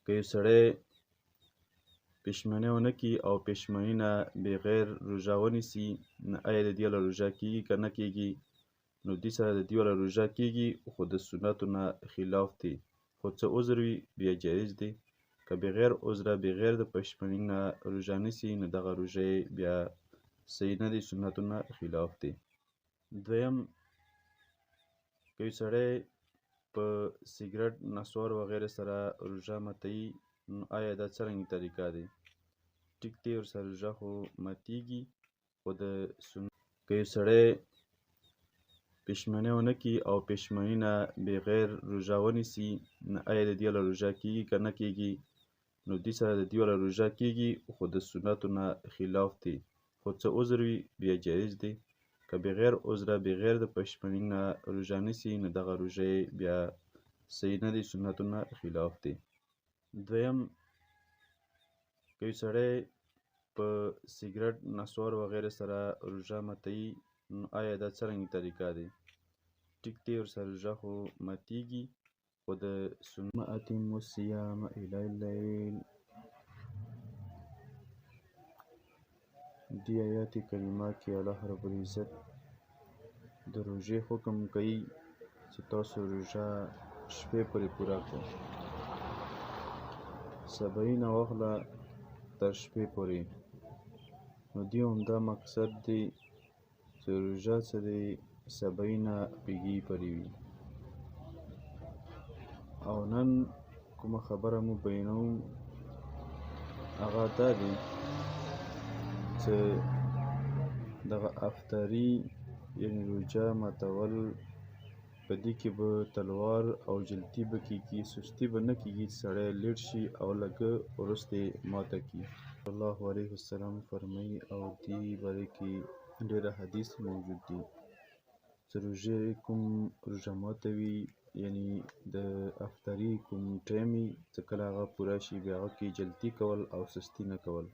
که یو سړی پښیماني ونه کړي او پښیماني نه بغیر روژه ونیسي، نو آیا د دې والا روژه کېږي که نه کېږي؟ نو دې سره د دې والا روژه کېږي، خو د سنتو نه خلاف دی. خو څه عذر وي بیا جایز دی. که بغیر عذره بغیر د پښیماني نه روژه نیسي، نو دغه روژه بیا صحیح نه دی، سنتو نه خلاف دی. دویم، که یو سړی په سګرټ، نسوار وغیره سره روژه ماتوي، نو آیا دا څرنګه طریقه دی؟ ټیک دی، ورسره روژه خو ماتیږي، خو د که یو سړی پښیماني ونه کړي او پښیماني نه بغیر روژه ونیسي، نو آیا د دې والا روژه کېږي که نه کېږي؟ نو دې سره د دې والا روژه کېږي، خو د سنتو نه خلاف دی. خو څه عذر وي بیا جایز دی. که بغیر عذره بغیر د پښیماني نه روژه نیسي، نو دغه روژه بیا صحیح نه دی، سنتو نه خلاف دی. دویم، که یو سړی په سګرټ، نسوار وغیره سره روژه ماتوي، نو آیا دا څرنګه طریقه دی؟ ټیک دی، ورسره روژه خو ماتیږي، خو د ثم اتموا الصيام الى الليل. دې آیات کریمه کې الله رب العزت د روژې حکم کوي چې تاسو روژه شپې پورې پوره کړئ. سبعین واخله تر شپې پورې. نو دې همدا مقصد دی چې روژه څه دی، 70 پیږې پورې وي. او نن کومه خبره مو بیانوم هغه دا دی چې دغه افطاري یعنې روژه ماتول، په دې کې به تلوار او جلدي به کېږي، سستي به نه کېږي، سړی لیټ شي او لږه وروسته ماته کړي. صلی الله علیه وسلم فرمایي، او دې باره کې ډېره حدیث موجود دي چې کوم روژه ماتوي، یعنې د افطاري کوم ټایم وي چې کله هغه پوره شي، بیا هغه کې جلدي کول او سستي نه کول.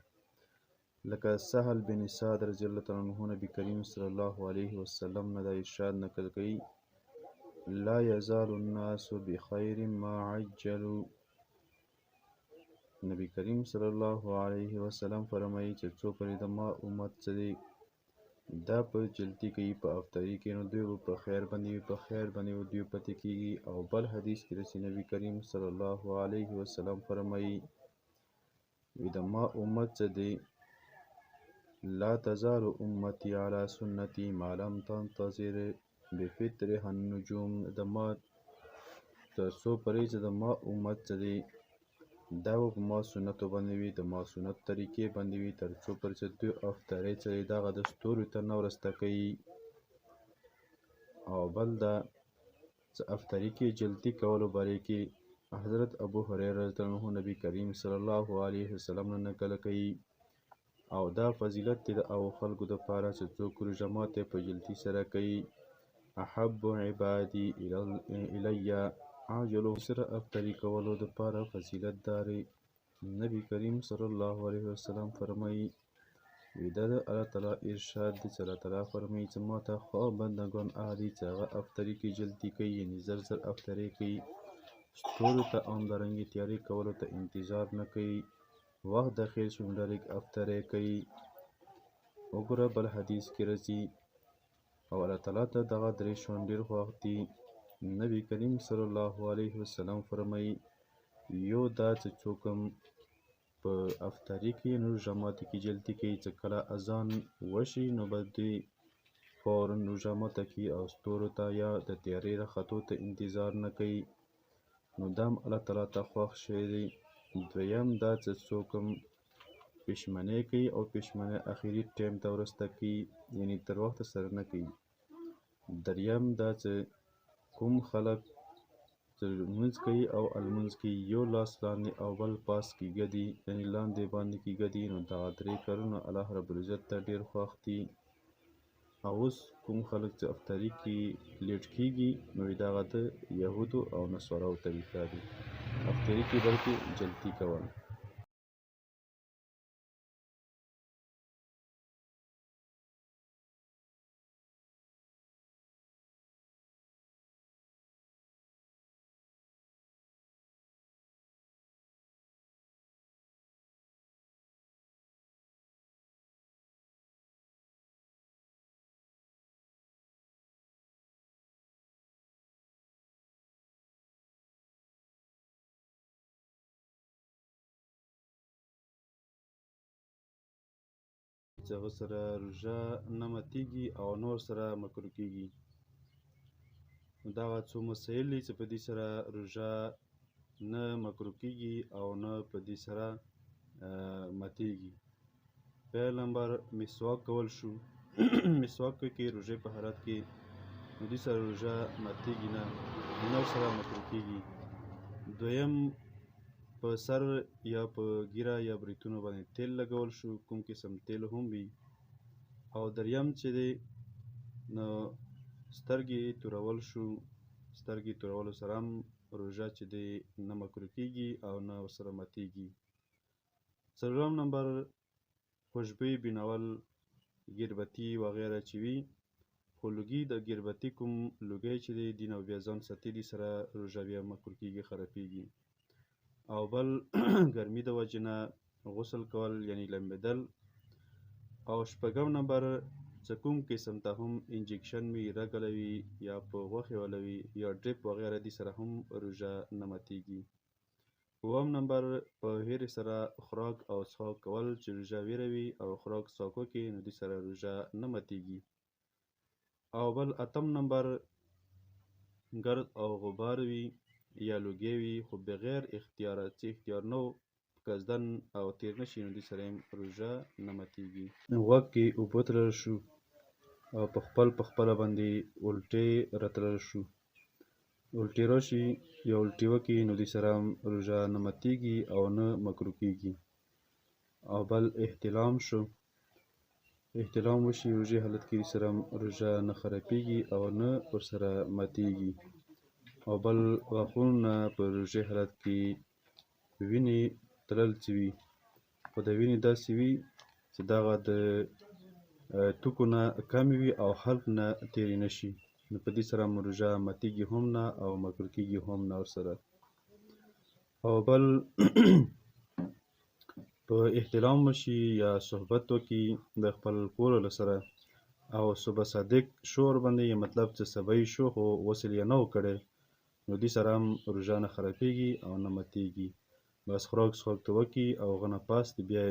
لکه سهل بن سعد رضی الله تعالی عنه نبی کریم صلی الله علیه وسلم نه دا ارشاد نقل کوي: لا یزال الناس بخیر ما عجلوا. نبی کریم صلی الله علیه وسلم فرمایي چې څو پرې د ما امت څه دی، دا په جلدي کوي په افطاري کې، نو دوی به په خیر باندې وي، په خیر باندې به دوی پاتې کېږي. او بل حدیث کې رسي نبی کریم صلی الله علیه وسلم فرمایي د ما امت څه دی، لا تزال امتی علی سنتی ما لم تنتظر بفطرها النجوم. د ما تر څو پرې چې د ما امت څه دی، دا به په ما سنتو باندې وي، د ما سنت طریقې باندې وي، تر څو پرې چې دوی افطاري څه دی دغه د ستورو ته نه ورسته کوي. او بل دا چې افطاري کې جلدي کولو باره کې حضرت ابو هریره رضی الله عنه نبی کریم صلی الله علیه وسلم نه نقل کوي، او دا فضیلت دی د هغو خلکو دپاره چې څوک روژه ماتی په جلدي سره کوي. احب عبادي الی عاجلو سره افطاري کولو دپاره فضیلت داري. نبی کریم صلی الله علیه وسلم فرمایي دا د الله تعالی ارشاد دی چې الله تعالی فرمایي چې ما ته خوا بندګان هغه دي چې هغه افطاري کې جلدي کوي، یعنې زر زر افطاري کوي، ستورو ته همدارنګې تیاري کولو ته انتظار نه کوي، وخت داخل شو نو ډایرکټ افطاري کوي. وګوره بل حدیث کې راځي، او الله تعالی ته دغه درې شیان ډېر خوښ دي. نبی کریم صلی الله علیه وسلم فرمایي یو دا چې څوک په افطاري کې نو روژه ماتي کې جلدي کوي، چې کله اذان وشي نو به دوی فوراً روژه ماته کړي او ستورو ته یا د تیارې راختو ته انتظار نه کوي، نو دا هم الله تعالی ته خوښ شوی دی. دویم دا چې څوک پښیماني کوي او پښیماني اخري ټایم ته ورسته کوي، یعنې تر وخته سره نه کوي. دریم دا چې کوم خلک چې لمونځ کوي او المونځ کوي، یو لاس لاندې او بل پاس کې ږدي، یعنې لاندې باندې کې ږدي، نو دغه درې کارونه الله رب العزت ته ډېر خوښ دي. او اوس کوم خلک چې افطاري کې لیټ کېږي، نو دغه د یهودو او نصاراو طریقه دي، افطاري کې بلکې جلدي کول. چې هغه سره روژه نه ماتېږي او نور سره مکروه کېږي. دغه څو مسایل دي چې په دې سره روژه نه مکروه کېږي او نه په دې سره ماتېږي. پیل نمبر مسواک کول شو. مسواک کې روژې په حالت کې نو دې سره روژه ماتېږي نه، نور سره مکروه کېږي. دویم په سر یا په ګیره یا بریتونو باندې تیل لګول شو، کوم قسم تیل هم وي. او دریم چې دی نو سترګې تورول شو. سترګې تورولو سره هم روژه چې دی نه مکروه کېږي او نه ورسره ماتېږي. څلورم نمبر خوشبويي بینول، ګربتي وغیره چې وي، خو لوګي د ګربتي کوم لوګی چې دی دې نه بیا ځان ساتي، دې سره روژه بیا مکروه کېږي، خرابېږي. او بل ګرمي د وجې نه غسل کول یعنی لمبېدل. او شپږم نمبر چې کوم قسم ته هم انجکشن وي، رګله وي یا په غوښې والا وي یا ډریپ وغیره، دې سره هم روژه نه ماتېږي. اووم نمبر په هیرې سره خوراک او څښاک کول چې روژه ویروي او خوراک څښاک وکړي نو دې سره روژه نه ماتېږي. او بل اتم نمبر ګرد او غبار وي یا لوګی وي خو بغیر اختیاره، چې اختیار نه و قصدن او تیر نه شي نو دې سره هم روژه نه ماتېږي. غوږ کې اوبه تلل شو او په خپله باندې الټۍ راتلل شو. الټۍ راشي یا الټۍ وکړي نو دې سره هم روژه نه ماتېږي او نه مکروه کېږي. او بل احتلام شو. احتلام وشي روژې حالت کې، دې سره هم روژه نه خرابېږي او نه ورسره ماتېږي. او بل غاښونه په روژې حالت کې وینې تلل چې وي، خو د وینې داسې وي چې دغه د توکو نه کمې وي او حلق نه تېرې نه شي نو په دې سره هم روژه ماتېږي هم نه او مکروه کېږي هم نه ورسره. او بل په احتلام وشي یا صحبت وکړي د خپل کور له سره او صبح صادق شور باندې، یا مطلب چې سبا شو خو غسل یې نه و کړی نو دې سره هم روژه نه خرابېږي او نه ماتېږي. بس خوراک څښاک ته وکړي او هغه نه پاس بیا